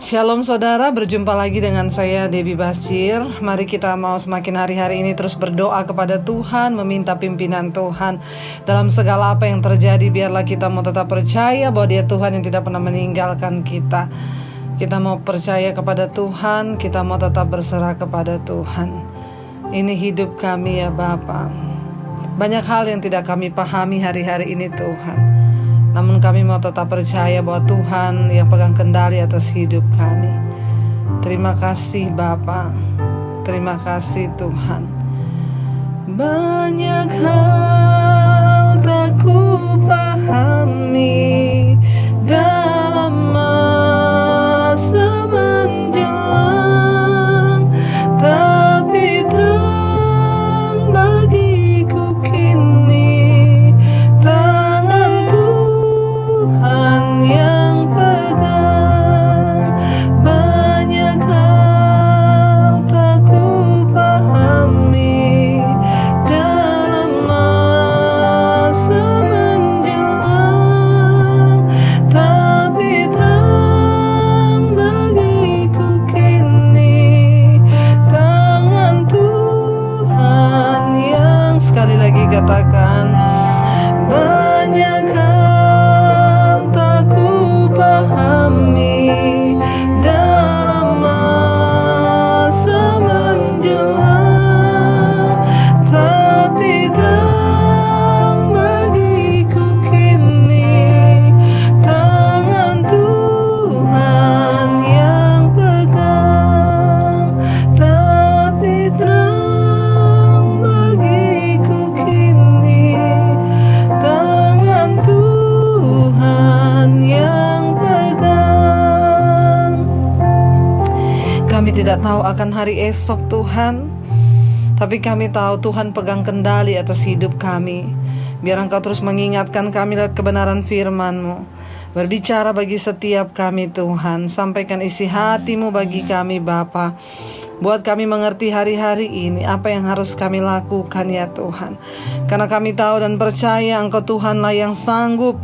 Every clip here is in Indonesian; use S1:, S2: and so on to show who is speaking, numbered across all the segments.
S1: Shalom saudara, berjumpa lagi dengan saya Debbie Basir. Mari kita mau semakin hari-hari ini terus berdoa kepada Tuhan, meminta pimpinan Tuhan dalam segala apa yang terjadi. Biarlah kita mau tetap percaya bahwa Dia Tuhan yang tidak pernah meninggalkan kita. Kita mau percaya kepada Tuhan, kita mau tetap berserah kepada Tuhan. Ini hidup kami ya Bapa. Banyak hal yang tidak kami pahami hari-hari ini Tuhan, namun kami mau tetap percaya bahwa Tuhan yang pegang kendali atas hidup kami. Terima kasih Bapa, terima kasih Tuhan. Banyak hal tak ku pahami dalam masa menjelang, tapi terang bagiku kini tangan Tuhan yang pegang. Banyak hal tak ku pahami dalam masa menjelang, tapi terang bagiku kini tangan Tuhan yang, sekali lagi katakan, banyak hal tak ku pahami dalam masa menjelang, tapi terang bagiku kini tangan Tuhan yang pegang. Tapi terang bagiku kini tangan Tuhan yang pegang. Kami tidak tahu akan hari esok Tuhan, tapi kami tahu Tuhan pegang kendali atas hidup kami. Biar Engkau terus mengingatkan kami lewat kebenaran firman-Mu. Berbicara bagi setiap kami Tuhan. Sampaikan isi hati-Mu bagi kami Bapa. Buat kami mengerti hari-hari ini apa yang harus kami lakukan ya Tuhan. Karena kami tahu dan percaya Engkau Tuhanlah yang sanggup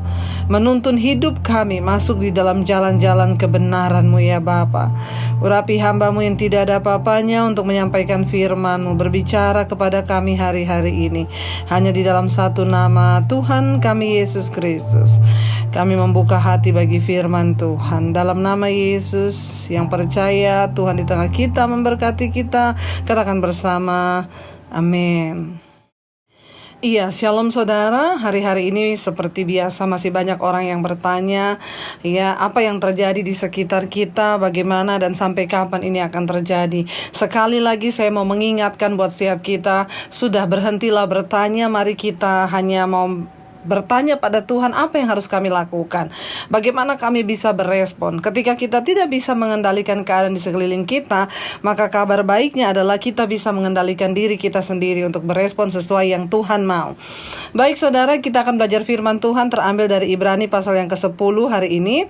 S1: menuntun hidup kami masuk di dalam jalan-jalan kebenaran-Mu ya Bapa. Urapi hamba-Mu yang tidak ada apa-apanya untuk menyampaikan firman-Mu, berbicara kepada kami hari-hari ini. Hanya di dalam satu nama, Tuhan kami Yesus Kristus. Kami membuka hati bagi firman Tuhan. Dalam nama Yesus yang percaya, Tuhan di tengah kita memberkati kita. Katakan bersama, amin. Iya, shalom saudara. Hari-hari ini seperti biasa masih banyak orang yang bertanya, ya, apa yang terjadi di sekitar kita, bagaimana dan sampai kapan ini akan terjadi. Sekali lagi saya mau mengingatkan buat setiap kita, sudah berhentilah bertanya, mari kita hanya mau bertanya pada Tuhan apa yang harus kami lakukan. Bagaimana kami bisa berespon. Ketika kita tidak bisa mengendalikan keadaan di sekeliling kita, maka kabar baiknya adalah kita bisa mengendalikan diri kita sendiri untuk berespon sesuai yang Tuhan mau. Baik saudara, kita akan belajar firman Tuhan terambil dari Ibrani pasal yang ke-10 hari ini.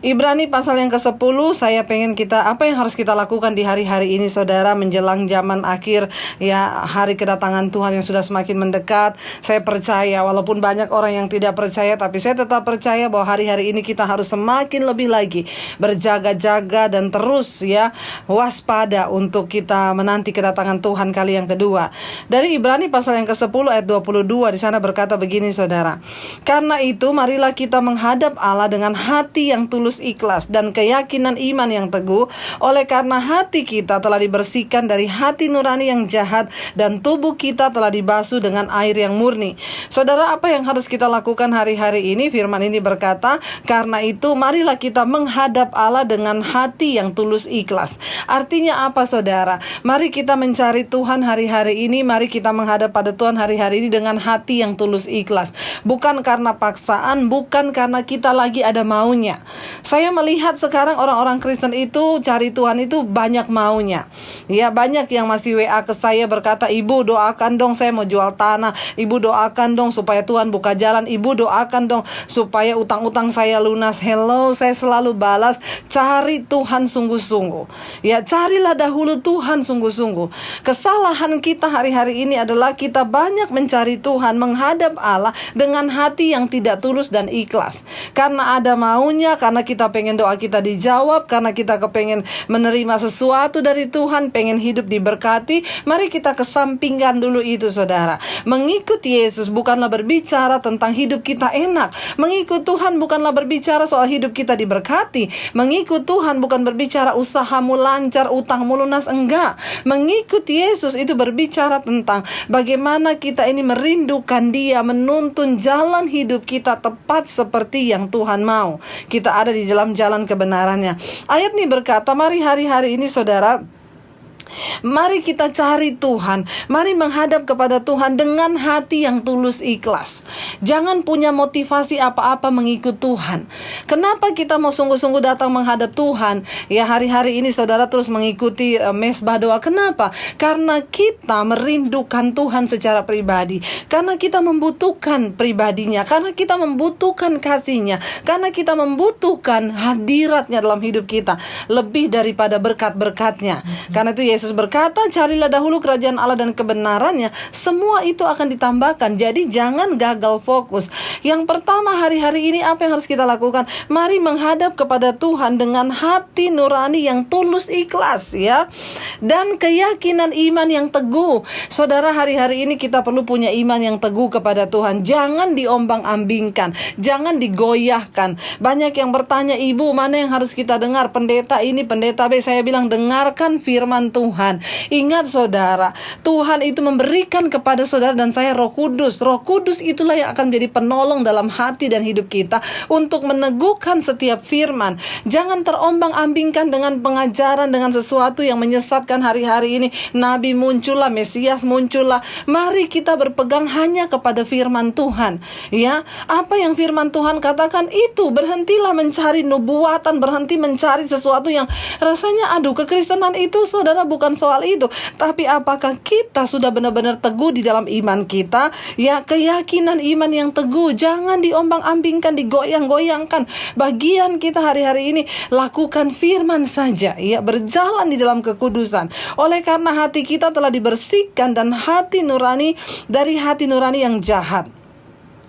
S1: Ibrani pasal yang ke-10, saya pengen kita, apa yang harus kita lakukan di hari-hari ini saudara, menjelang zaman akhir, ya, hari kedatangan Tuhan yang sudah semakin mendekat. Saya percaya, walaupun banyak orang yang tidak percaya, tapi saya tetap percaya bahwa hari-hari ini kita harus semakin lebih lagi berjaga-jaga dan terus ya waspada untuk kita menanti kedatangan Tuhan kali yang kedua. Dari Ibrani pasal yang ke-10 ayat 22, di sana berkata begini saudara. Karena itu marilah kita menghadap Allah dengan hati yang tulus ikhlas dan keyakinan iman yang teguh, oleh karena hati kita telah dibersihkan dari hati nurani yang jahat dan tubuh kita telah dibasuh dengan air yang murni. Saudara, apa yang harus kita lakukan hari-hari ini? Firman ini berkata, karena itu marilah kita menghadap Allah dengan hati yang tulus ikhlas. Artinya apa saudara? Mari kita mencari Tuhan hari-hari ini, mari kita menghadap pada Tuhan hari-hari ini dengan hati yang tulus ikhlas. Bukan karena paksaan, bukan karena kita lagi ada maunya. Saya melihat sekarang orang-orang Kristen itu cari Tuhan itu banyak maunya. Ya, banyak yang masih WA ke saya berkata, "Ibu doakan dong saya mau jual tanah. Ibu doakan dong supaya Tuhan buka jalan. Ibu doakan dong supaya utang-utang saya lunas." Hello, saya selalu balas, cari Tuhan sungguh-sungguh. Ya, carilah dahulu Tuhan sungguh-sungguh. Kesalahan kita hari-hari ini adalah kita banyak mencari Tuhan, menghadap Allah dengan hati yang tidak tulus dan ikhlas. Karena ada maunya, karena karena kita pengen doa kita dijawab, karena kita kepengen menerima sesuatu dari Tuhan, pengen hidup diberkati, mari kita kesampingkan dulu itu, saudara. Mengikut Yesus bukanlah berbicara tentang hidup kita enak. Mengikut Tuhan bukanlah berbicara soal hidup kita diberkati. Mengikut Tuhan bukan berbicara usahamu lancar, utangmu lunas, enggak. Mengikut Yesus itu berbicara tentang bagaimana kita ini merindukan Dia, menuntun jalan hidup kita tepat seperti yang Tuhan mau. Kita ada di dalam jalan kebenarannya. Ayat ini berkata, mari hari-hari ini, saudara, mari kita cari Tuhan. Mari menghadap kepada Tuhan dengan hati yang tulus ikhlas. Jangan punya motivasi apa-apa mengikut Tuhan. Kenapa kita mau sungguh-sungguh datang menghadap Tuhan? Ya, hari-hari ini saudara terus mengikuti mesbah doa. Kenapa? Karena kita merindukan Tuhan secara pribadi. Karena kita membutuhkan pribadinya. Karena kita membutuhkan kasihnya. Karena kita membutuhkan hadiratnya dalam hidup kita. Lebih daripada berkat-berkatnya. Karena itu Yesus berkata, carilah dahulu kerajaan Allah dan kebenarannya, semua itu akan ditambahkan. Jadi jangan gagal fokus. Yang pertama, hari-hari ini apa yang harus kita lakukan? Mari menghadap kepada Tuhan dengan hati nurani yang tulus ikhlas, ya, dan keyakinan iman yang teguh. Saudara, hari-hari ini kita perlu punya iman yang teguh kepada Tuhan. Jangan diombang-ambingkan, jangan digoyahkan. Banyak yang bertanya, ibu, mana yang harus kita dengar? Pendeta ini, pendeta B. Saya bilang, dengarkan firman Tuhan. Ingat saudara, Tuhan itu memberikan kepada saudara dan saya Roh Kudus. Roh Kudus itulah yang akan menjadi penolong dalam hati dan hidup kita untuk meneguhkan setiap firman. Jangan terombang-ambingkan dengan pengajaran, dengan sesuatu yang menyesatkan. Hari-hari ini Nabi muncullah, Mesias muncullah. Mari kita berpegang hanya kepada firman Tuhan. Ya, apa yang firman Tuhan katakan itu. Berhentilah mencari nubuatan, berhenti mencari sesuatu yang rasanya aduh, kekristenan itu saudara bukan soal itu, tapi apakah kita sudah benar-benar teguh di dalam iman kita? Ya, keyakinan iman yang teguh, jangan diombang-ambingkan, digoyang-goyangkan. Bagian kita hari-hari ini lakukan firman saja, ya, berjalan di dalam kekudusan. Oleh karena hati kita telah dibersihkan dan hati nurani dari hati nurani yang jahat.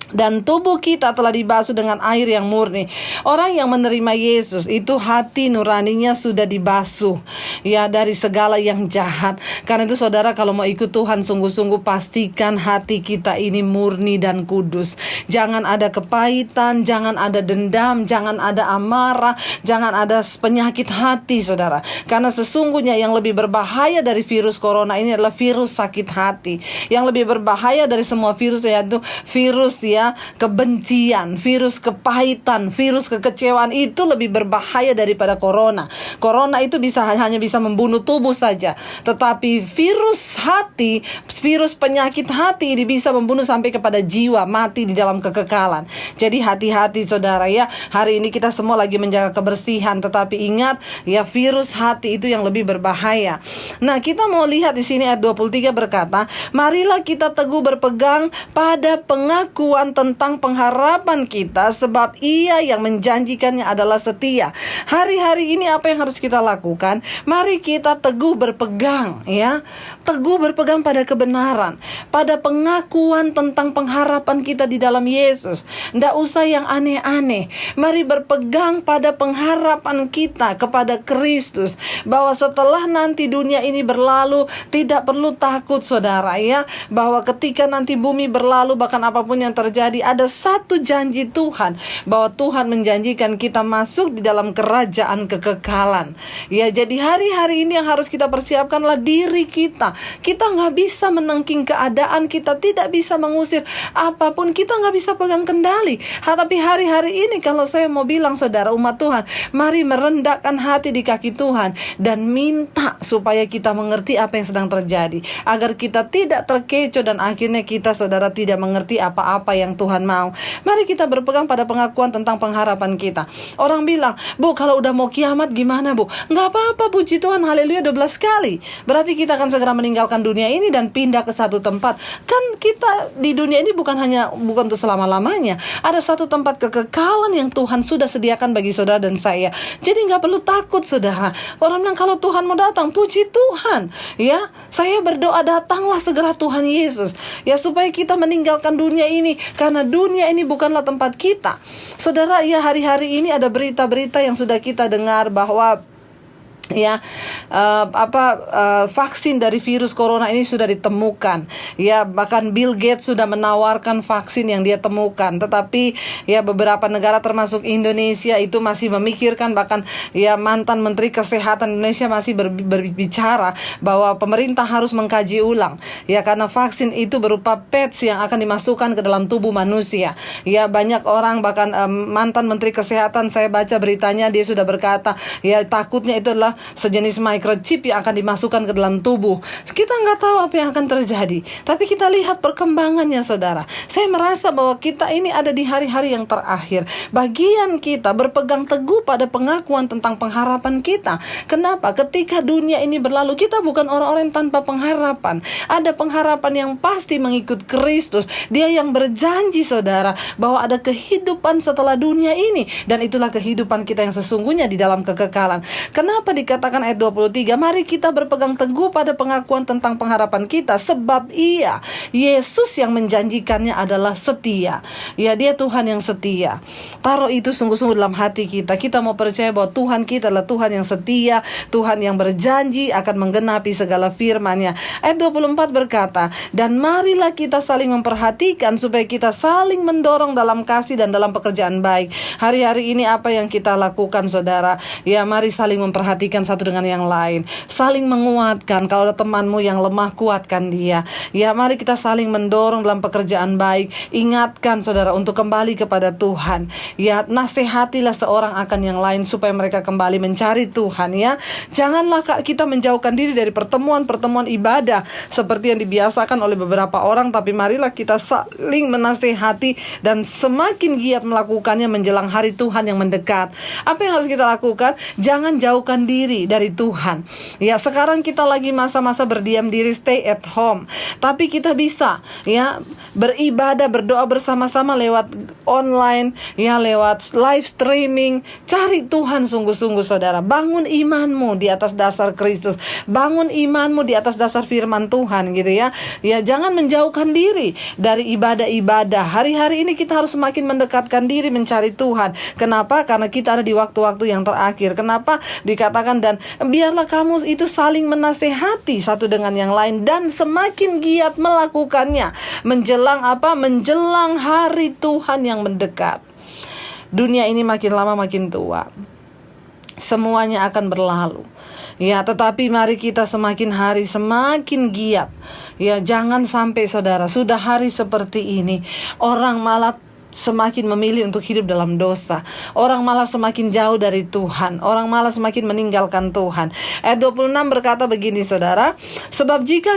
S1: Dan tubuh kita telah dibasuh dengan air yang murni. Orang yang menerima Yesus itu hati nuraninya sudah dibasuh, ya, dari segala yang jahat. Karena itu saudara, kalau mau ikut Tuhan sungguh-sungguh pastikan hati kita ini murni dan kudus. Jangan ada kepahitan, jangan ada dendam, jangan ada amarah, jangan ada penyakit hati, saudara. Karena sesungguhnya yang lebih berbahaya dari virus corona ini adalah virus sakit hati. Yang lebih berbahaya dari semua virus yaitu virus, ya, kebencian, virus kepahitan, virus kekecewaan. Itu lebih berbahaya daripada corona. Corona itu hanya bisa membunuh tubuh saja, tetapi virus hati, virus penyakit hati ini bisa membunuh sampai kepada jiwa, mati di dalam kekekalan. Jadi hati-hati saudara, ya. Hari ini kita semua lagi menjaga kebersihan, tetapi ingat, ya, virus hati itu yang lebih berbahaya. Nah, kita mau lihat di sini ayat 23 berkata, marilah kita teguh berpegang pada pengakuan tentang pengharapan kita, sebab Ia yang menjanjikannya adalah setia. Hari-hari ini apa yang harus kita lakukan? Mari kita teguh berpegang, ya, teguh berpegang pada kebenaran, pada pengakuan tentang pengharapan kita di dalam Yesus. Nggak usah yang aneh-aneh. Mari berpegang pada pengharapan kita kepada Kristus, bahwa setelah nanti dunia ini berlalu, tidak perlu takut saudara, ya, bahwa ketika nanti bumi berlalu, bahkan apapun yang terjadi, ada satu janji Tuhan, bahwa Tuhan menjanjikan kita masuk di dalam kerajaan kekekalan. Ya, jadi hari-hari ini yang harus kita persiapkanlah diri kita. Kita nggak bisa menengking keadaan, kita tidak bisa mengusir apapun, kita nggak bisa pegang kendali. Tapi hari-hari ini kalau saya mau bilang saudara umat Tuhan, mari merendahkan hati di kaki Tuhan dan minta supaya kita mengerti apa yang sedang terjadi, agar kita tidak terkecoh dan akhirnya kita saudara tidak mengerti apa-apa yang Tuhan mau. Mari kita berpegang pada pengakuan tentang pengharapan kita. Orang bilang, Bu, kalau udah mau kiamat gimana, Bu? Nggak apa-apa, puji Tuhan, haleluya 12 kali. Berarti kita akan segera meninggalkan dunia ini dan pindah ke satu tempat. Kan kita di dunia ini bukan untuk selama-lamanya. Ada satu tempat kekekalan yang Tuhan sudah sediakan bagi saudara dan saya. Jadi nggak perlu takut saudara. Orang bilang kalau Tuhan mau datang, puji Tuhan. Ya, saya berdoa datanglah segera Tuhan Yesus. Ya, supaya kita meninggalkan dunia ini. Karena dunia ini bukanlah tempat kita. Saudara, ya hari-hari ini ada berita-berita yang sudah kita dengar bahwa vaksin dari virus corona ini sudah ditemukan. Ya, bahkan Bill Gates sudah menawarkan vaksin yang dia temukan. Tetapi ya beberapa negara termasuk Indonesia itu masih memikirkan, bahkan ya mantan Menteri Kesehatan Indonesia masih berbicara bahwa pemerintah harus mengkaji ulang. Ya, karena vaksin itu berupa patch yang akan dimasukkan ke dalam tubuh manusia. Ya, banyak orang, bahkan mantan Menteri Kesehatan, saya baca beritanya, dia sudah berkata ya takutnya itu adalah sejenis microchip yang akan dimasukkan ke dalam tubuh. Kita nggak tahu apa yang akan terjadi, tapi kita lihat perkembangannya, saudara. Saya merasa bahwa kita ini ada di hari-hari yang terakhir. Bagian kita berpegang teguh pada pengakuan tentang pengharapan kita. Kenapa? Ketika dunia ini berlalu, kita bukan orang-orang yang tanpa pengharapan. Ada pengharapan yang pasti mengikut Kristus. Dia yang berjanji, saudara, bahwa ada kehidupan setelah dunia ini, dan itulah kehidupan kita yang sesungguhnya di dalam kekekalan. Kenapa dikatakan ayat 23, mari kita berpegang teguh pada pengakuan tentang pengharapan kita, sebab Ia, Yesus yang menjanjikannya adalah setia. Ya, Dia Tuhan yang setia. Taruh itu sungguh-sungguh dalam hati kita. Kita mau percaya bahwa Tuhan kita adalah Tuhan yang setia, Tuhan yang berjanji akan menggenapi segala firman-Nya. Ayat 24 berkata, dan marilah kita saling memperhatikan supaya kita saling mendorong dalam kasih dan dalam pekerjaan baik. Hari-hari ini apa yang kita lakukan, saudara? Ya, mari saling memperhatikan satu dengan yang lain, saling menguatkan. Kalau ada temanmu yang lemah, kuatkan dia. Ya, mari kita saling mendorong dalam pekerjaan baik. Ingatkan, saudara, untuk kembali kepada Tuhan. Ya, nasihatilah seorang akan yang lain supaya mereka kembali mencari Tuhan. Ya, janganlah kita menjauhkan diri dari pertemuan-pertemuan ibadah seperti yang dibiasakan oleh beberapa orang, tapi marilah kita saling menasihati dan semakin giat melakukannya menjelang hari Tuhan yang mendekat. Apa yang harus kita lakukan? Jangan jauhkan diri dari Tuhan. Ya, sekarang kita lagi masa-masa berdiam diri, stay at home. Tapi kita bisa ya beribadah, berdoa bersama-sama lewat online, ya lewat live streaming. Cari Tuhan sungguh-sungguh, saudara. Bangun imanmu di atas dasar Kristus. Bangun imanmu di atas dasar firman Tuhan, gitu ya. Ya, jangan menjauhkan diri dari ibadah-ibadah. Hari-hari ini kita harus semakin mendekatkan diri mencari Tuhan. Kenapa? Karena kita ada di waktu-waktu yang terakhir. Kenapa? Dikatakan, dan biarlah kamu itu saling menasehati satu dengan yang lain dan semakin giat melakukannya menjelang apa? Menjelang hari Tuhan yang mendekat. Dunia ini makin lama makin tua. Semuanya akan berlalu. Ya, tetapi mari kita semakin hari semakin giat. Ya, jangan sampai, saudara, sudah hari seperti ini orang malah semakin memilih untuk hidup dalam dosa. Orang malah semakin jauh dari Tuhan. Orang malah semakin meninggalkan Tuhan. Ayat 26 berkata begini, saudara, sebab jika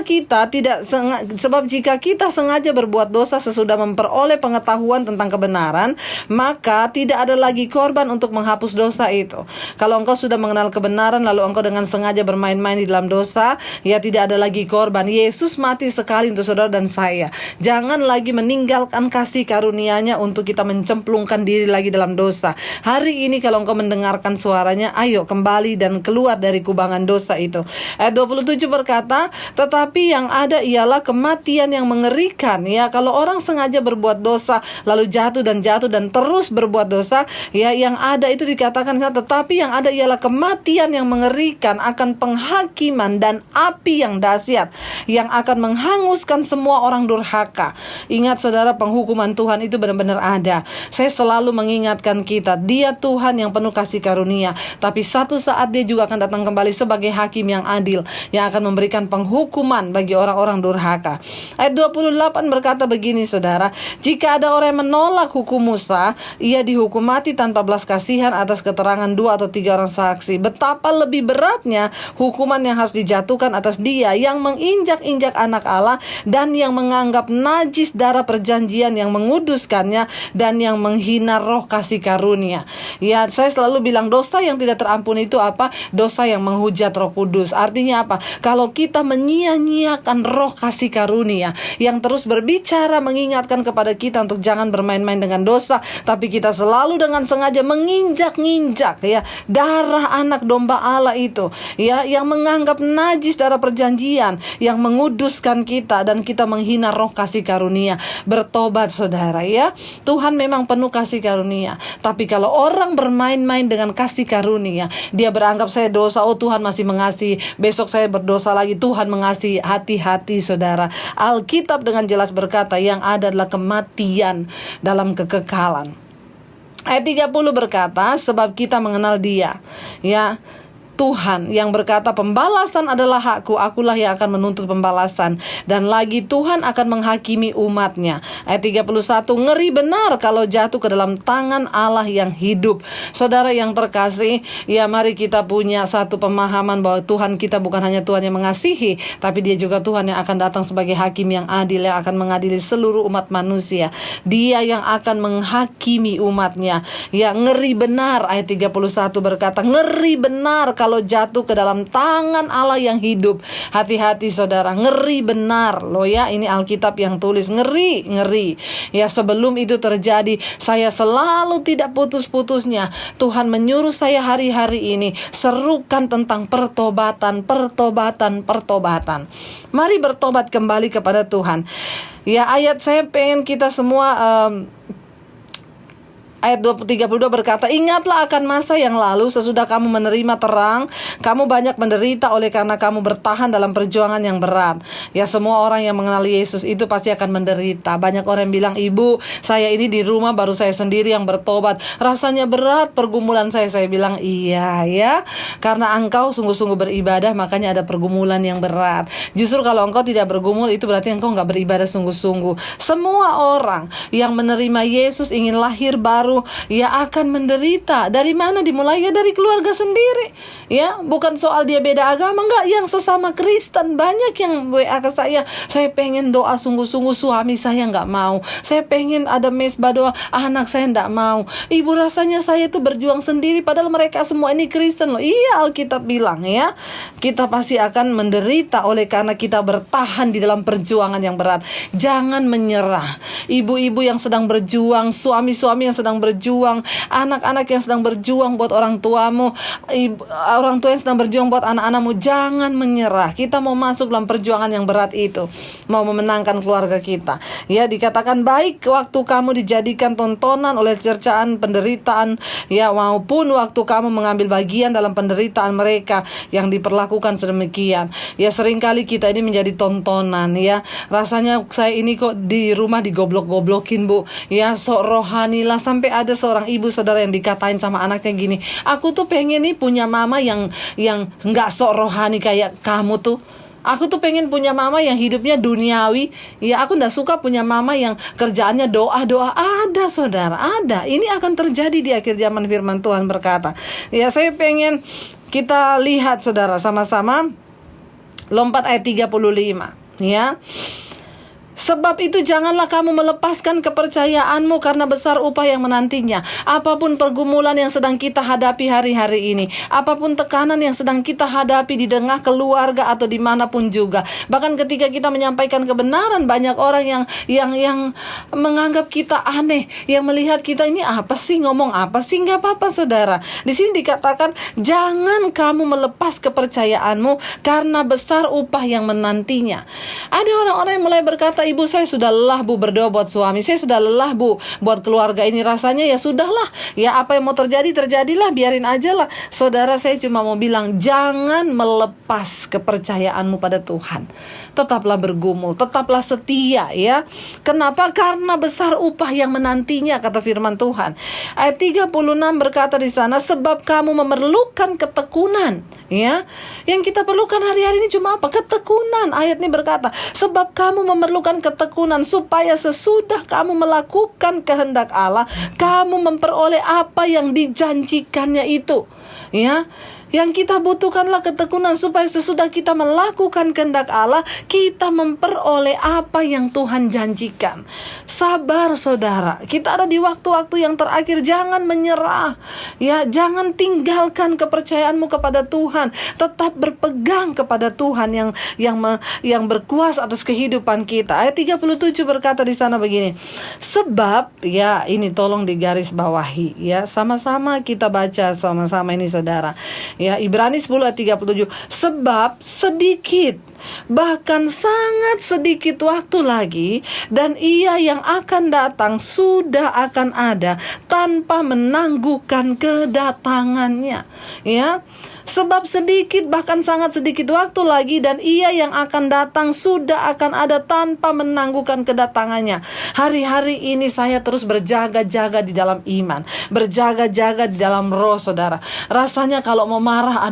S1: kita sengaja berbuat dosa sesudah memperoleh pengetahuan tentang kebenaran, maka tidak ada lagi korban untuk menghapus dosa itu. Kalau engkau sudah mengenal kebenaran lalu engkau dengan sengaja bermain-main di dalam dosa, ya tidak ada lagi korban. Yesus mati sekali untuk saudara dan saya. Jangan lagi meninggalkan kasih karunia-Nya untuk kita mencemplungkan diri lagi dalam dosa. Hari ini kalau engkau mendengarkan suaranya, ayo kembali dan keluar dari kubangan dosa itu. Ayat 27 berkata, tetapi yang ada ialah kematian yang mengerikan. Ya, kalau orang sengaja berbuat dosa lalu jatuh dan terus berbuat dosa, ya yang ada itu dikatakan, tetapi yang ada ialah kematian yang mengerikan akan penghakiman dan api yang dahsyat yang akan menghanguskan semua orang durhaka. Ingat, saudara, penghukuman Tuhan itu benar-benar ada. Saya selalu mengingatkan kita, Dia Tuhan yang penuh kasih karunia, tapi satu saat Dia juga akan datang kembali sebagai hakim yang adil, yang akan memberikan penghukuman bagi orang-orang durhaka. Ayat 28 berkata begini, saudara, jika ada orang yang menolak hukum Musa, ia dihukum mati tanpa belas kasihan atas keterangan 2 atau 3 orang saksi. Betapa lebih beratnya hukuman yang harus dijatuhkan atas dia yang menginjak-injak anak Allah dan yang menganggap najis darah perjanjian yang menguduskannya dan yang menghina roh kasih karunia. Ya, saya selalu bilang dosa yang tidak terampuni itu apa? Dosa yang menghujat Roh Kudus. Artinya apa? Kalau kita menyia-nyiakan roh kasih karunia yang terus berbicara mengingatkan kepada kita untuk jangan bermain-main dengan dosa, tapi kita selalu dengan sengaja menginjak-injak ya darah anak domba Allah itu, ya, yang menganggap najis darah perjanjian yang menguduskan kita dan kita menghina roh kasih karunia. Bertobat, saudara, ya. Tuhan memang penuh kasih karunia. Tapi kalau orang bermain-main dengan kasih karunia, dia beranggap saya dosa, oh Tuhan masih mengasihi, besok saya berdosa lagi, Tuhan mengasihi. Hati-hati saudara. Alkitab dengan jelas berkata yang ada adalah kematian dalam kekekalan. Ayat 30 berkata, sebab kita mengenal Dia, ya, Tuhan yang berkata, pembalasan adalah hakku, akulah yang akan menuntut pembalasan. Dan lagi Tuhan akan menghakimi umatnya. Ayat 31, ngeri benar kalau jatuh ke dalam tangan Allah yang hidup. Saudara yang terkasih, ya mari kita punya satu pemahaman bahwa Tuhan kita bukan hanya Tuhan yang mengasihi, tapi Dia juga Tuhan yang akan datang sebagai hakim yang adil, yang akan mengadili seluruh umat manusia. Dia yang akan menghakimi umatnya. Ya, ngeri benar, ayat 31 berkata, ngeri benar kalau jatuh ke dalam tangan Allah yang hidup. Hati-hati saudara, ngeri benar loh ya, ini Alkitab yang tulis, ngeri. Ya, sebelum itu terjadi, saya selalu tidak putus-putusnya Tuhan menyuruh saya hari-hari ini, serukan tentang pertobatan. Mari bertobat kembali kepada Tuhan. Ya, ayat saya pengen kita semua ayat 32 berkata, ingatlah akan masa yang lalu sesudah kamu menerima terang, kamu banyak menderita oleh karena kamu bertahan dalam perjuangan yang berat. Ya, semua orang yang mengenal Yesus itu pasti akan menderita. Banyak orang yang bilang, ibu, saya ini di rumah baru saya sendiri yang bertobat, rasanya berat pergumulan saya. Saya bilang, iya ya, karena engkau sungguh-sungguh beribadah, makanya ada pergumulan yang berat. Justru kalau engkau tidak bergumul, itu berarti engkau gak beribadah sungguh-sungguh. Semua orang yang menerima Yesus ingin lahir baru, ya akan menderita. Dari mana dimulai? Ya dari keluarga sendiri. Ya, bukan soal dia beda agama, enggak, yang sesama Kristen. Banyak yang WA ke saya pengen doa sungguh-sungguh, suami saya enggak mau. Saya pengen ada mesbah doa, anak saya enggak mau. Ibu, rasanya saya tuh berjuang sendiri, padahal mereka semua ini Kristen loh. Iya, Alkitab bilang ya, kita pasti akan menderita oleh karena kita bertahan di dalam perjuangan yang berat. Jangan menyerah. Ibu-ibu yang sedang berjuang, suami-suami yang sedang berjuang, anak-anak yang sedang berjuang buat orang tuamu, orang tua yang sedang berjuang buat anak-anakmu, jangan menyerah. Kita mau masuk dalam perjuangan yang berat itu, mau memenangkan keluarga kita. Ya, dikatakan baik waktu kamu dijadikan tontonan oleh cercaan penderitaan, ya, maupun waktu kamu mengambil bagian dalam penderitaan mereka yang diperlakukan sedemikian. Ya, seringkali kita ini menjadi tontonan, ya. Rasanya saya ini kok di rumah digoblok-goblokin, Bu. Ya, sok rohani lah. Sampai ada seorang ibu saudara yang dikatain sama anaknya gini, aku tuh pengen nih punya mama yang nggak sok rohani kayak kamu tuh. Aku tuh pengen punya mama yang hidupnya duniawi. Ya, aku nggak suka punya mama yang kerjaannya doa-doa. Ada saudara, ada. Ini akan terjadi di akhir zaman, firman Tuhan berkata. Ya, saya pengen kita lihat saudara sama-sama, lompat ayat 35. Ya, sebab itu janganlah kamu melepaskan kepercayaanmu karena besar upah yang menantinya. Apapun pergumulan yang sedang kita hadapi hari-hari ini, apapun tekanan yang sedang kita hadapi di tengah keluarga atau dimanapun juga, bahkan ketika kita menyampaikan kebenaran, banyak orang yang menganggap kita aneh, yang melihat kita ini apa sih, ngomong apa sih. Nggak apa-apa saudara. Di sini dikatakan jangan kamu melepas kepercayaanmu karena besar upah yang menantinya. Ada orang-orang yang mulai berkata, ibu, saya sudah lelah, Bu, berdoa buat suami. Saya sudah lelah, Bu, buat keluarga ini. Rasanya ya sudahlah. Ya, apa yang mau terjadi, terjadilah. Biarin aja lah. Saudara, saya cuma mau bilang, jangan melepas kepercayaanmu pada Tuhan. Tetaplah bergumul, tetaplah setia ya. Kenapa? Karena besar upah yang menantinya, kata firman Tuhan. Ayat 36 berkata di sana, sebab kamu memerlukan ketekunan. Ya, yang kita perlukan hari-hari ini cuma apa? Ketekunan. Ayat ini berkata, sebab kamu memerlukan ketekunan supaya sesudah kamu melakukan kehendak Allah, kamu memperoleh apa yang dijanjikannya itu. Ya, yang kita butuhkanlah ketekunan supaya sesudah kita melakukan kehendak Allah, kita memperoleh apa yang Tuhan janjikan. Sabar saudara, kita ada di waktu-waktu yang terakhir. Jangan menyerah. Ya, jangan tinggalkan kepercayaanmu kepada Tuhan. Tetap berpegang kepada Tuhan yang berkuasa atas kehidupan kita. Ayat 37 berkata di sana begini. Sebab, ya ini tolong digaris bawahi ya, sama-sama kita baca sama-sama ini saudara. Ya, Ibrani 10 ayat 37. Sebab sedikit, bahkan sangat sedikit waktu lagi, dan Ia yang akan datang sudah akan ada tanpa menangguhkan kedatangannya. Ya, sebab sedikit, bahkan sangat sedikit waktu lagi, dan Ia yang akan datang sudah akan ada tanpa menangguhkan kedatangannya. Hari-hari ini saya terus berjaga-jaga di dalam iman, berjaga-jaga di dalam roh, saudara. Rasanya kalau mau marah,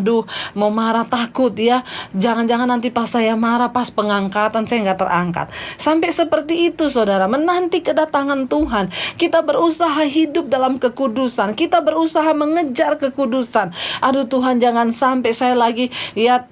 S1: mau marah takut ya. Jangan-jangan nanti pas saya marah, pas pengangkatan saya nggak terangkat. Sampai seperti itu, saudara. Menanti kedatangan Tuhan, kita berusaha hidup dalam kekudusan, kita berusaha mengejar kekudusan. Tuhan, jangan sampai saya lagi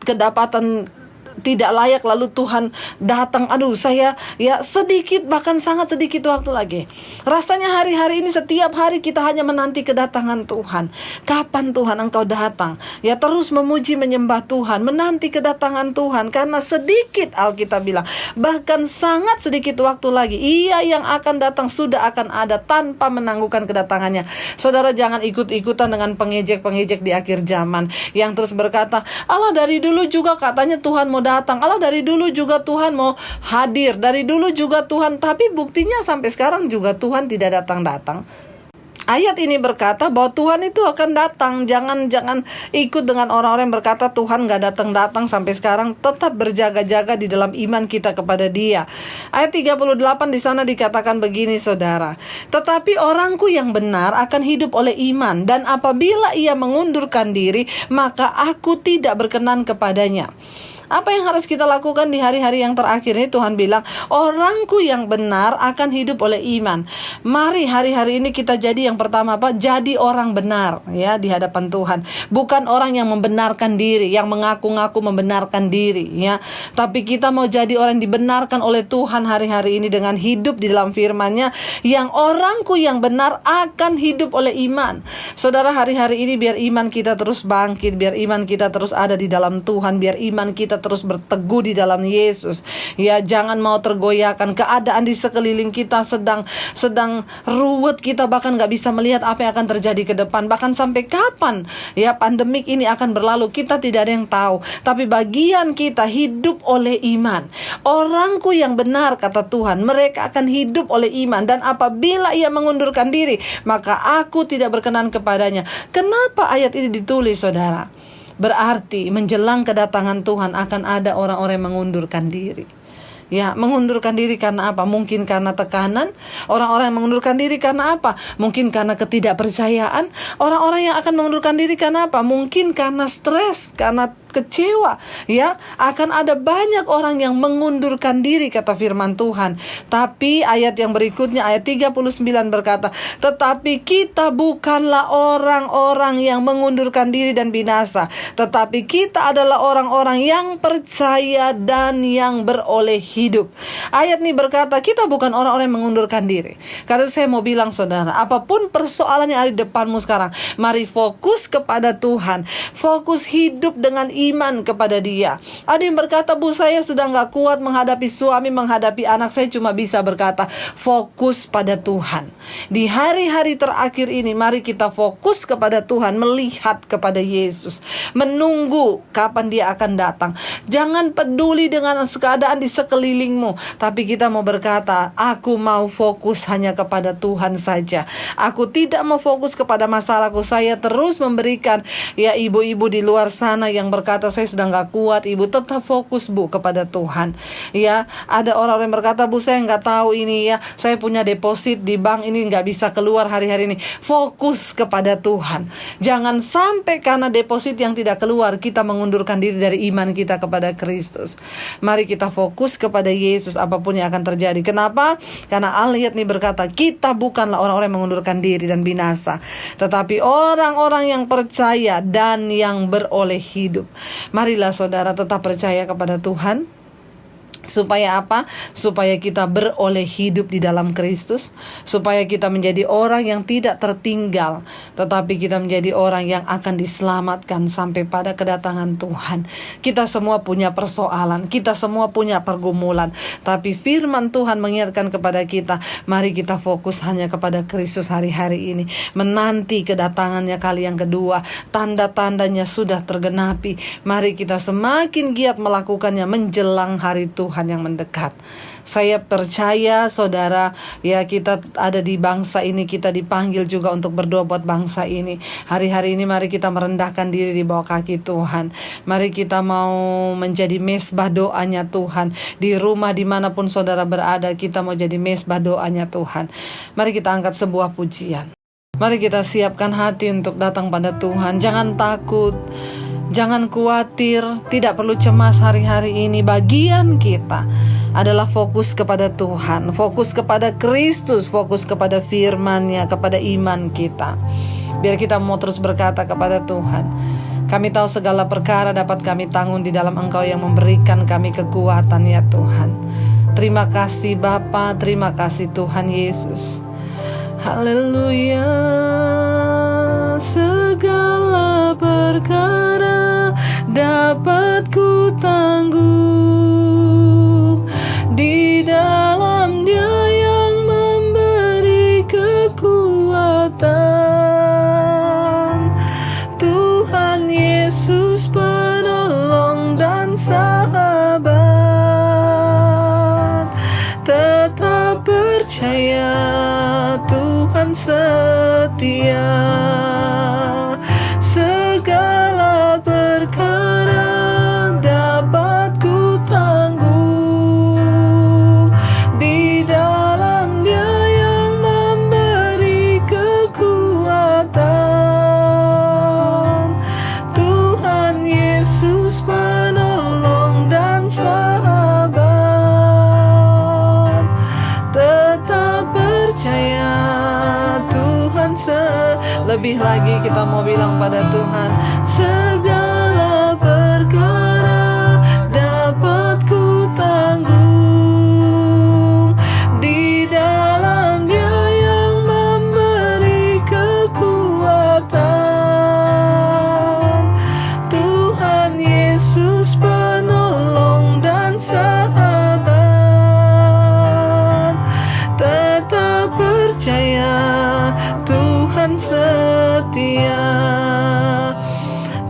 S1: kedapatan tidak layak lalu Tuhan datang. Saya sedikit, bahkan sangat sedikit waktu lagi. Rasanya hari-hari ini setiap hari kita hanya menanti kedatangan Tuhan. Kapan Tuhan Engkau datang? Terus memuji menyembah Tuhan, menanti kedatangan Tuhan, karena sedikit, Alkitab bilang, bahkan sangat sedikit waktu lagi Ia yang akan datang sudah akan ada tanpa menangguhkan kedatangannya. Saudara, jangan ikut-ikutan dengan pengejek-pengejek di akhir zaman yang terus berkata, Allah dari dulu juga katanya Tuhan mau datang, Allah dari dulu juga Tuhan mau hadir, dari dulu juga Tuhan, tapi buktinya sampai sekarang juga Tuhan tidak datang-datang. Ayat ini berkata bahwa Tuhan itu akan datang. Jangan ikut dengan orang-orang yang berkata Tuhan gak datang-datang sampai sekarang. Tetap berjaga-jaga di dalam iman kita kepada Dia. Ayat 38 di sana dikatakan begini, saudara. Tetapi orangku yang benar akan hidup oleh iman, dan apabila ia mengundurkan diri, maka aku tidak berkenan kepadanya. Apa yang harus kita lakukan di hari-hari yang terakhir ini? Tuhan bilang, orangku yang benar akan hidup oleh iman. Mari hari-hari ini kita jadi yang pertama jadi orang benar ya di hadapan Tuhan. Bukan orang yang membenarkan diri, yang mengaku-ngaku membenarkan diri ya. Tapi kita mau jadi orang yang dibenarkan oleh Tuhan hari-hari ini dengan hidup di dalam firman-Nya, yang orangku yang benar akan hidup oleh iman. Saudara, hari-hari ini biar iman kita terus bangkit, biar iman kita terus ada di dalam Tuhan, biar iman kita terus berteguh di dalam Yesus. Ya, jangan mau tergoyahkan. Keadaan di sekeliling kita sedang ruwet, kita bahkan gak bisa melihat apa yang akan terjadi ke depan. Bahkan sampai kapan ya pandemik ini akan berlalu, kita tidak ada yang tahu. Tapi bagian kita hidup oleh iman. Orangku yang benar, kata Tuhan, mereka akan hidup oleh iman, dan apabila ia mengundurkan diri, maka aku tidak berkenan kepadanya. Kenapa ayat ini ditulis, saudara? Berarti menjelang kedatangan Tuhan akan ada orang-orang yang mengundurkan diri. Ya, mengundurkan diri karena apa? Mungkin karena tekanan. Orang-orang yang mengundurkan diri karena apa? Mungkin karena ketidakpercayaan. Orang-orang yang akan mengundurkan diri karena apa? Mungkin karena stres, karena kecewa. Ya, akan ada banyak orang yang mengundurkan diri, kata firman Tuhan. Tapi ayat yang berikutnya, ayat 39 berkata, tetapi kita bukanlah orang-orang yang mengundurkan diri dan binasa, tetapi kita adalah orang-orang yang percaya dan yang beroleh hidup. Ayat ini berkata, kita bukan orang-orang yang mengundurkan diri. Karena saya mau bilang, saudara, apapun persoalan yang ada di depanmu sekarang, mari fokus kepada Tuhan. Fokus hidup dengan iman kepada Dia. Ada yang berkata, Bu, saya sudah gak kuat menghadapi suami, menghadapi anak. Saya cuma bisa berkata, fokus pada Tuhan. Di hari-hari terakhir ini, mari kita fokus kepada Tuhan, melihat kepada Yesus, menunggu kapan Dia akan datang. Jangan peduli dengan keadaan di sekelilingmu, tapi kita mau berkata, aku mau fokus hanya kepada Tuhan saja. Aku tidak mau fokus kepada masalahku. Saya terus memberikan, ya, ibu-ibu di luar sana yang berkata, saya sudah gak kuat, ibu tetap fokus, Bu, kepada Tuhan. Ya, ada orang yang berkata, Bu, saya gak tahu ini ya, saya punya deposit di bank ini gak bisa keluar hari-hari ini. Fokus kepada Tuhan. Jangan sampai karena deposit yang tidak keluar kita mengundurkan diri dari iman kita kepada Kristus. Mari kita fokus kepada Yesus apapun yang akan terjadi. Kenapa? Karena ayat ini berkata, kita bukanlah orang-orang yang mengundurkan diri dan binasa, tetapi orang-orang yang percaya dan yang beroleh hidup. Marilah saudara tetap percaya kepada Tuhan. Supaya apa? Supaya kita beroleh hidup di dalam Kristus, supaya kita menjadi orang yang tidak tertinggal, tetapi kita menjadi orang yang akan diselamatkan sampai pada kedatangan Tuhan. Kita semua punya persoalan, kita semua punya pergumulan, tapi firman Tuhan mengingatkan kepada kita, mari kita fokus hanya kepada Kristus hari-hari ini, menanti kedatangannya kali yang kedua. Tanda-tandanya sudah tergenapi. Mari kita semakin giat melakukannya menjelang hari Tuhan yang mendekat. Saya percaya saudara, ya kita ada di bangsa ini, kita dipanggil juga untuk berdoa buat bangsa ini. Hari-hari ini mari kita merendahkan diri di bawah kaki Tuhan. Mari kita mau menjadi mesbah doanya Tuhan. Di rumah dimanapun saudara berada, kita mau jadi mesbah doanya Tuhan. Mari kita angkat sebuah pujian. Mari kita siapkan hati untuk datang pada Tuhan. Jangan takut, jangan khawatir, tidak perlu cemas hari-hari ini. Bagian kita adalah fokus kepada Tuhan, fokus kepada Kristus, fokus kepada firman-Nya, kepada iman kita. Biar kita mau terus berkata kepada Tuhan, kami tahu segala perkara dapat kami tanggung di dalam Engkau yang memberikan kami kekuatan, ya Tuhan. Terima kasih Bapa, terima kasih Tuhan Yesus. Haleluya. Segala perkara dapat ku tanggung di dalam Dia yang memberi kekuatan. Tuhan Yesus penolong dan sahabat. Tetap percaya Tuhan setia. Segala perkara dapat ku tanggung di dalam Dia yang memberi kekuatan. Tuhan Yesus penolong dan sahabat. Tetap percaya Tuhan lebih lagi kita mau bilang pada Tuhan, segala perkara dapat ku tanggung di dalam Dia yang memberi kekuatan. Tuhan Yesus penolong dan sahabat. Tetap percaya Tuhan setia.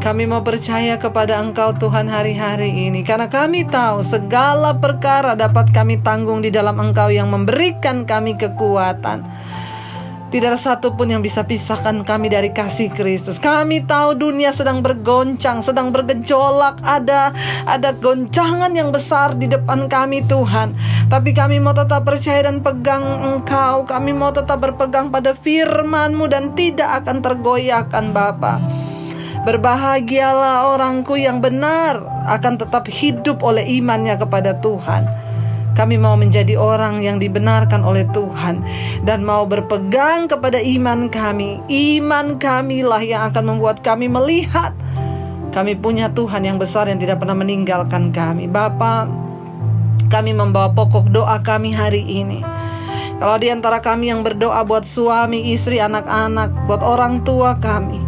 S1: Kami mau percaya kepada Engkau Tuhan hari-hari ini, karena kami tahu segala perkara dapat kami tanggung di dalam Engkau yang memberikan kami kekuatan. Tidak ada satupun yang bisa pisahkan kami dari kasih Kristus. Kami tahu dunia sedang bergoncang, sedang bergejolak, ada goncangan yang besar di depan kami Tuhan. Tapi kami mau tetap percaya dan pegang Engkau. Kami mau tetap berpegang pada firman-Mu dan tidak akan tergoyahkan Bapa. Berbahagialah orangku yang benar akan tetap hidup oleh imannya kepada Tuhan. Kami mau menjadi orang yang dibenarkan oleh Tuhan dan mau berpegang kepada iman kami. Iman kamilah yang akan membuat kami melihat kami punya Tuhan yang besar yang tidak pernah meninggalkan kami. Bapa, kami membawa pokok doa kami hari ini. Kalau di antara kami yang berdoa buat suami, istri, anak-anak, buat orang tua kami,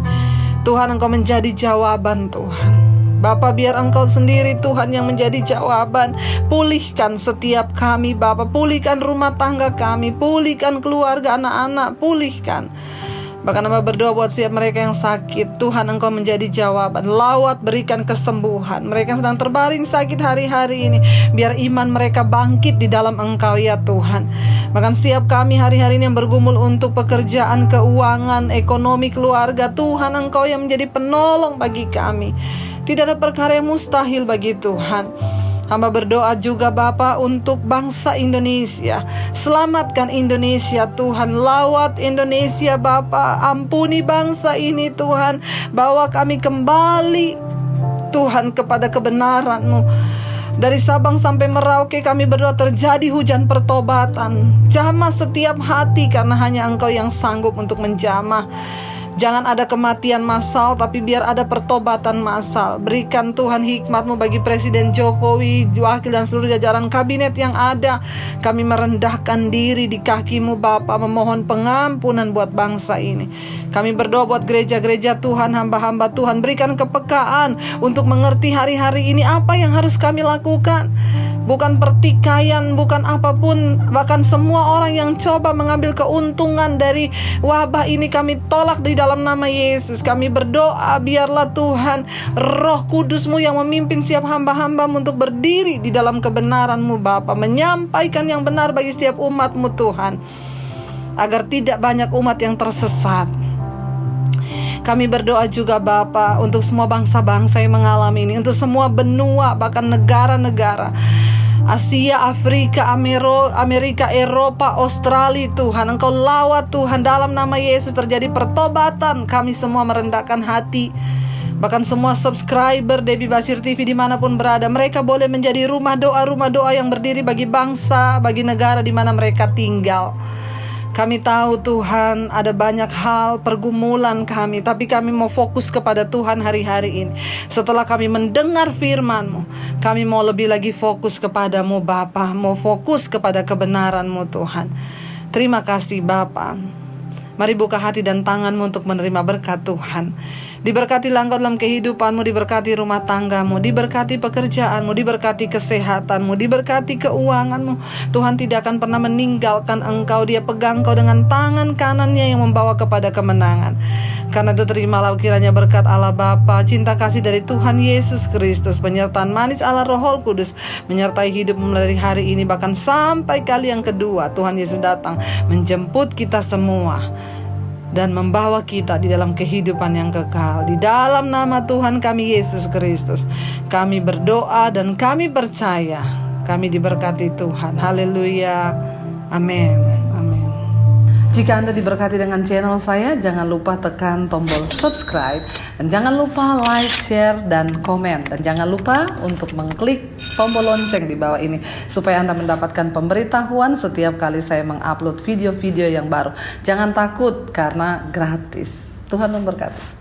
S1: Tuhan Engkau menjadi jawaban Tuhan. Bapa, biar Engkau sendiri Tuhan yang menjadi jawaban. Pulihkan setiap kami Bapa, pulihkan rumah tangga kami, pulihkan keluarga anak-anak, pulihkan. Bahkan Hamba berdoa buat setiap mereka yang sakit, Tuhan Engkau menjadi jawaban. Lawat, berikan kesembuhan. Mereka yang sedang terbaring sakit hari-hari ini, biar iman mereka bangkit di dalam Engkau ya Tuhan. Bahkan setiap kami hari-hari ini yang bergumul untuk pekerjaan, keuangan, ekonomi, keluarga, Tuhan Engkau yang menjadi penolong bagi kami. Tidak ada perkara yang mustahil bagi Tuhan. Hamba berdoa juga Bapa untuk bangsa Indonesia. Selamatkan Indonesia Tuhan. Lawat Indonesia Bapa. Ampuni bangsa ini Tuhan. Bawa kami kembali Tuhan kepada kebenaran-Mu. Dari Sabang sampai Merauke kami berdoa terjadi hujan pertobatan. Jamah setiap hati karena hanya Engkau yang sanggup untuk menjamah. Jangan ada kematian massal, tapi biar ada pertobatan massal. Berikan Tuhan hikmat-Mu bagi Presiden Jokowi, wakil dan seluruh jajaran kabinet yang ada. Kami merendahkan diri di kaki-Mu Bapa, memohon pengampunan buat bangsa ini. Kami berdoa buat gereja-gereja Tuhan, hamba-hamba Tuhan. Berikan kepekaan untuk mengerti hari-hari ini apa yang harus kami lakukan. Bukan pertikaian, bukan apapun, bahkan semua orang yang coba mengambil keuntungan dari wabah ini kami tolak di dalam nama Yesus. Kami berdoa biarlah Tuhan Roh Kudus-Mu yang memimpin setiap hamba-hamba-Mu untuk berdiri di dalam kebenaran-Mu Bapa, menyampaikan yang benar bagi setiap umat-Mu Tuhan, agar tidak banyak umat yang tersesat. Kami berdoa juga Bapa untuk semua bangsa-bangsa yang mengalami ini, untuk semua benua, bahkan negara-negara Asia, Afrika, Amerika, Eropa, Australia. Tuhan, Engkau lawat Tuhan, dalam nama Yesus terjadi pertobatan. Kami semua merendahkan hati. Bahkan semua subscriber Debbie Basir TV dimanapun berada, mereka boleh menjadi rumah doa yang berdiri bagi bangsa, bagi negara di mana mereka tinggal. Kami tahu Tuhan ada banyak hal pergumulan kami, tapi kami mau fokus kepada Tuhan hari-hari ini. Setelah kami mendengar firman-Mu, kami mau lebih lagi fokus kepada-Mu Bapa, mau fokus kepada kebenaran-Mu Tuhan. Terima kasih Bapa. Mari buka hati dan tangan-Mu untuk menerima berkat Tuhan. Diberkatilah Engkau dalam kehidupan-Mu, diberkati rumah tangga-Mu, diberkati pekerjaan-Mu, diberkati kesehatan-Mu, diberkati keuangan-Mu. Tuhan tidak akan pernah meninggalkan Engkau. Dia pegang Engkau dengan tangan kanannya yang membawa kepada kemenangan. Karena itu terimalah kiranya berkat Allah Bapa, cinta kasih dari Tuhan Yesus Kristus, penyertaan manis Allah Roh Kudus menyertai hidupmu dari hari ini bahkan sampai kali yang kedua Tuhan Yesus datang menjemput kita semua dan membawa kita di dalam kehidupan yang kekal. Di dalam nama Tuhan kami Yesus Kristus, kami berdoa dan kami percaya. Kami diberkati Tuhan. Haleluya. Amin. Amin. Jika Anda diberkati dengan channel saya, jangan lupa tekan tombol subscribe. Dan jangan lupa like, share, dan komen. Dan jangan lupa untuk mengklik tombol lonceng di bawah ini, supaya Anda mendapatkan pemberitahuan setiap kali saya mengupload video-video yang baru. Jangan takut karena gratis. Tuhan memberkati.